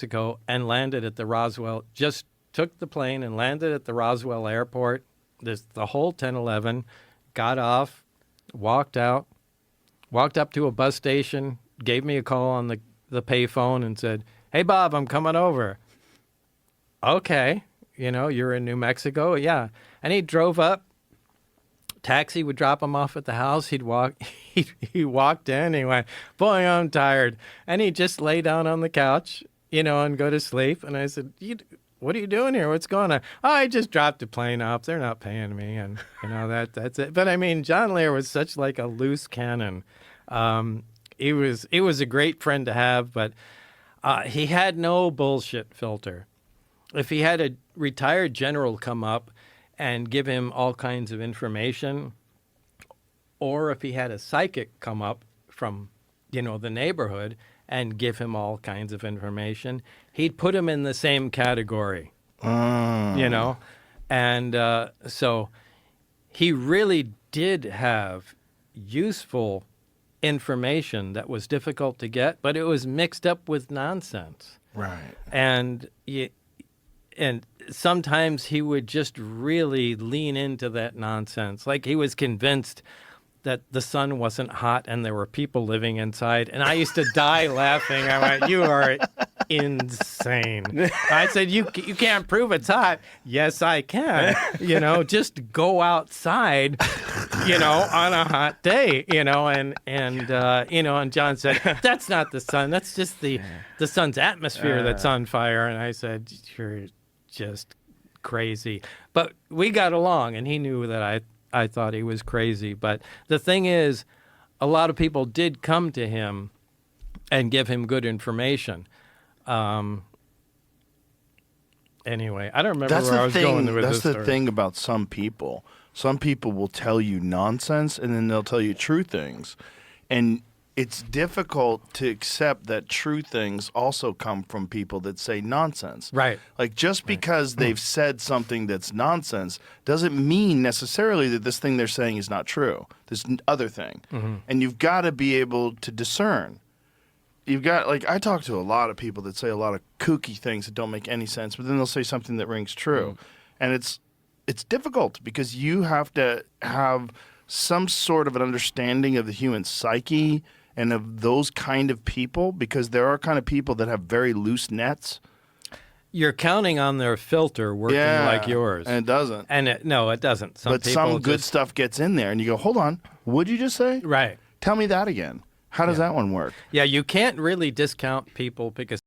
Mexico and landed at the Roswell, just took the plane and landed at the Roswell airport, the whole 1011, got off, walked out, walked up to a bus station, gave me a call on the payphone and said, "Hey, Bob, I'm coming over." Okay. You're in New Mexico? Yeah. And he drove up. Taxi would drop him off at the house. He'd walk. He walked in. He went, "Boy, I'm tired." And he'd just lay down on the couch, and go to sleep. And I said, "What are you doing here? What's going on?" "Oh, I just dropped the plane off. They're not paying me." And, that's it. But, I mean, John Lear was such like a loose cannon. He was a great friend to have, but he had no bullshit filter. If he had a retired general come up and give him all kinds of information, or if he had a psychic come up from, the neighborhood and give him all kinds of information, he'd put him in the same category, And so he really did have useful information that was difficult to get, but it was mixed up with nonsense. Right. And sometimes he would just really lean into that nonsense. Like he was convinced that the sun wasn't hot and there were people living inside. And I used to die laughing. I went, "You are insane." I said, you can't prove it's hot." "Yes, I can." Just go outside, on a hot day, and John said, "That's not the sun. That's just the sun's atmosphere that's on fire." And I said, "You're just crazy." But we got along, and he knew that I thought he was crazy. But the thing is, a lot of people did come to him and give him good information. Anyway, I don't remember where I was going with this. That's the thing about some people. Some people will tell you nonsense, and then they'll tell you true things. And it's difficult to accept that true things also come from people that say nonsense. Right. Like just because they've said something that's nonsense doesn't mean necessarily that this thing they're saying is not true. This other thing. Mm-hmm. And you've got to be able to discern. You've got, I talk to a lot of people that say a lot of kooky things that don't make any sense, but then they'll say something that rings true. Mm-hmm. And it's difficult because you have to have some sort of an understanding of the human psyche and of those kind of people, because there are kind of people that have very loose nets. You're counting on their filter working like yours. And it doesn't. No, it doesn't. Some good stuff gets in there, and you go, "Hold on, what'd you just say?" Right. Tell me that again. How does that one work? Yeah, you can't really discount people because